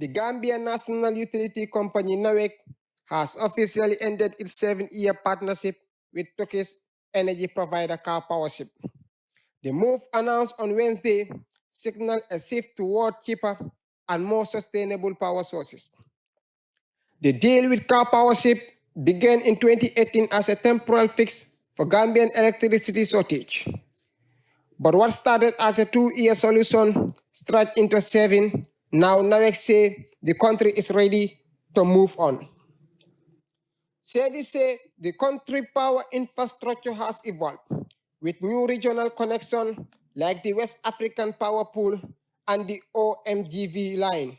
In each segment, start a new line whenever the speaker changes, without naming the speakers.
The Gambian National Utility Company NAWEC has officially ended its 7-year partnership with Turkish energy provider CarPowership. The move, announced on Wednesday, signaled a shift toward cheaper and more sustainable power sources. The deal with CarPowership began in 2018 as a temporal fix for Gambian electricity shortage. But what started as a 2-year solution stretched into 7. Now NAWEC say the country is ready to move on. They say the country power infrastructure has evolved with new regional connections like the West African Power Pool and the OMGV line.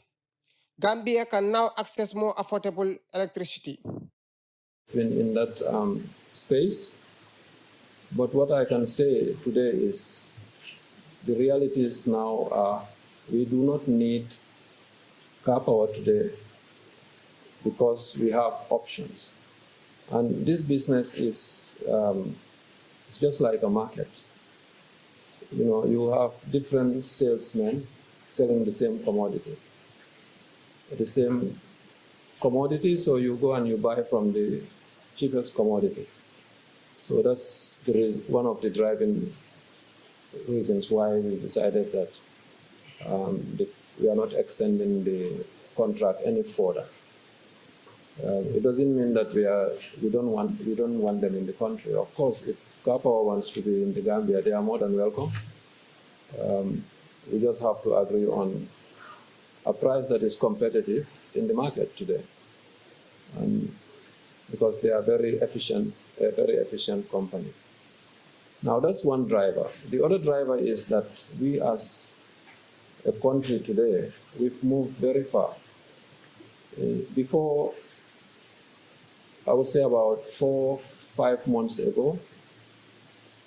Gambia can now access more affordable electricity.
In that space, but what I can say today is the reality is now we do not need car power today because we have options. And this business is it's just like a market. You know, you have different salesmen selling the same commodity. The same commodity, so you go and you buy from the cheapest commodity. So that's one of the driving reasons why we decided that we are not extending the contract any further. It doesn't mean that we don't want them in the country. Of course, if Karpower wants to be in the Gambia, they are more than welcome. We just have to agree on a price that is competitive in the market today, because they are a very efficient company. Now that's one driver. The other driver is that we as a country today, we've moved very far. Before, I would say about 4-5 months ago,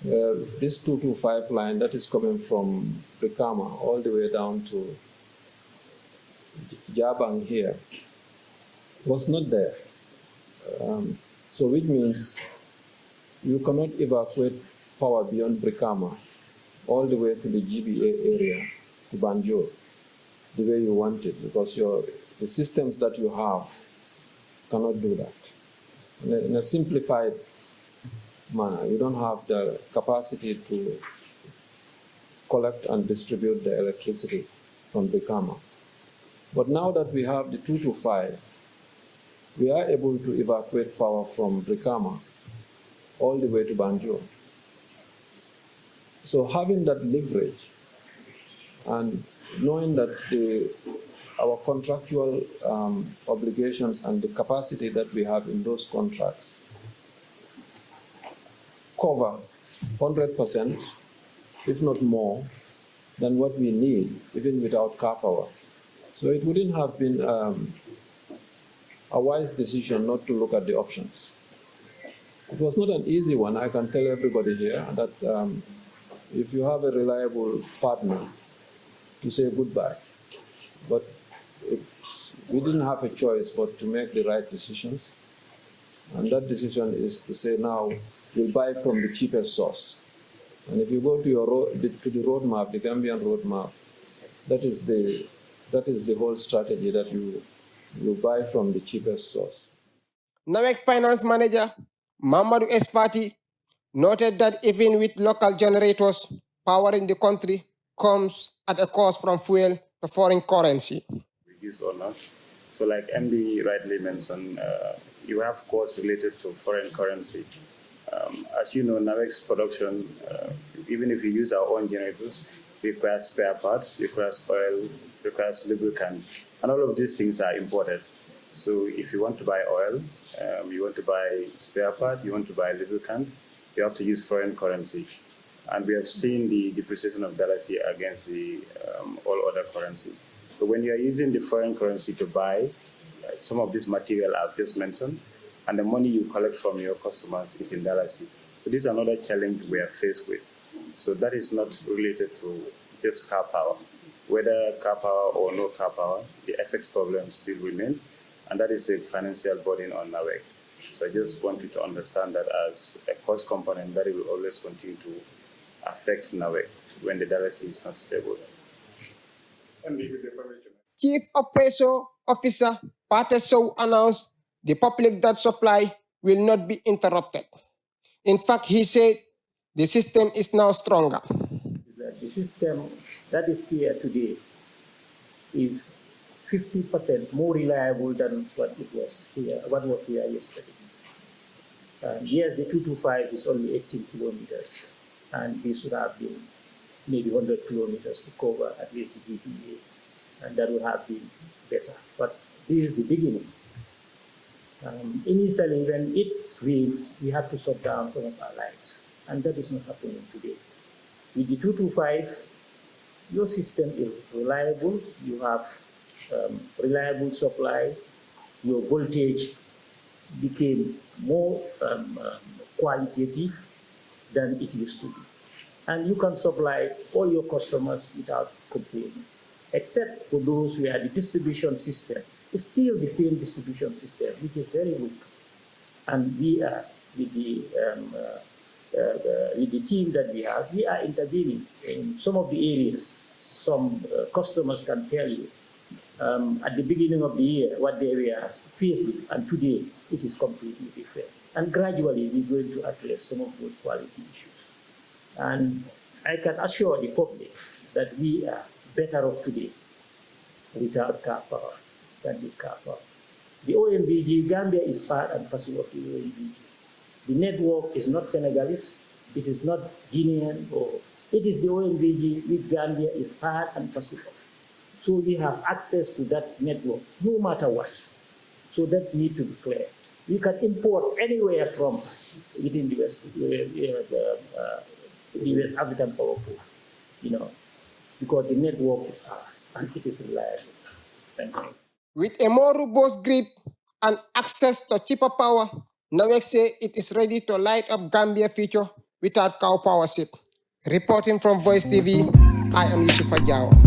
this 225 line that is coming from Brikama all the way down to Jabang here was not there. So which means you cannot evacuate power beyond Brikama all the way to the GBA area, to Banjul, the way you want it, because the systems that you have cannot do that. In a simplified manner, you don't have the capacity to collect and distribute the electricity from Brikama. But now that we have the 225, we are able to evacuate power from Brikama all the way to Banjul. So having that leverage and knowing that our contractual obligations and the capacity that we have in those contracts cover 100%, if not more, than what we need, even without car power. So it wouldn't have been a wise decision not to look at the options. It was not an easy one. I can tell everybody here that if you have a reliable partner, to say goodbye. But we didn't have a choice but to make the right decisions. And that decision is to say now we'll buy from the cheapest source. And if you go to the roadmap, the Gambian roadmap, that is the whole strategy, that you buy from the cheapest source.
NAWEC Finance Manager Mamadou Espati noted that even with local generators, power in the country comes at a cost from fuel to foreign currency.
Reduce or not. So like MD rightly mentioned, you have costs related to foreign currency. As you know, NAWEC's production, even if you use our own generators, requires spare parts, requires oil, requires lubricant, and all of these things are imported. So if you want to buy oil, you want to buy spare parts, you want to buy lubricant, you have to use foreign currency. And we have seen the depreciation of dollar against all other currencies. So when you are using the foreign currency to buy some of this material I've just mentioned, and the money you collect from your customers is in dollar. So this is another challenge we are faced with. So that is not related to just car power. Whether car power or no car power, the FX problem still remains, and that is a financial burden on NAWEC. So I just want you to understand that as a cost component, that it will always continue to affect NAWEC when the dollar is not stable.
Chief Operations Officer Pateso announced the public that supply will not be interrupted. In fact, he said the system is now stronger.
The system that is here today is 50% more reliable than what was here yesterday. Yes, the 225 is only 18 kilometers, and this should have been maybe 100 kilometers to cover at least the GPA, and that would have been better. But this is the beginning. Initially, when it rains, we have to shut down some of our lines, and that is not happening today. With the 225, your system is reliable. You have reliable supply. Your voltage became more qualitative than it used to be. And you can supply all your customers without complaining, except for those where the distribution system is still the same distribution system, which is very weak. And we are, with the team that we have, we are intervening in some of the areas. Some customers can tell you at the beginning of the year what they were facing, and today it is completely different. And gradually we're going to address some of those quality issues. And I can assure the public that we are better off today without car power than with car power. The OMVG, Gambia is part and parcel of the OMVG. The network is not Senegalese, it is not Guinean, or it is the OMVG with Gambia is part and parcel of. So we have access to that network no matter what. So that needs to be clear. We can import anywhere from within the West, the West African power pool, because the network is ours and it is reliable. Thank you.
With a more robust grip and access to cheaper power, NAWEC says it is ready to light up Gambia future without Karpowership. Reporting from Voice TV, I am Yusufa Jawa.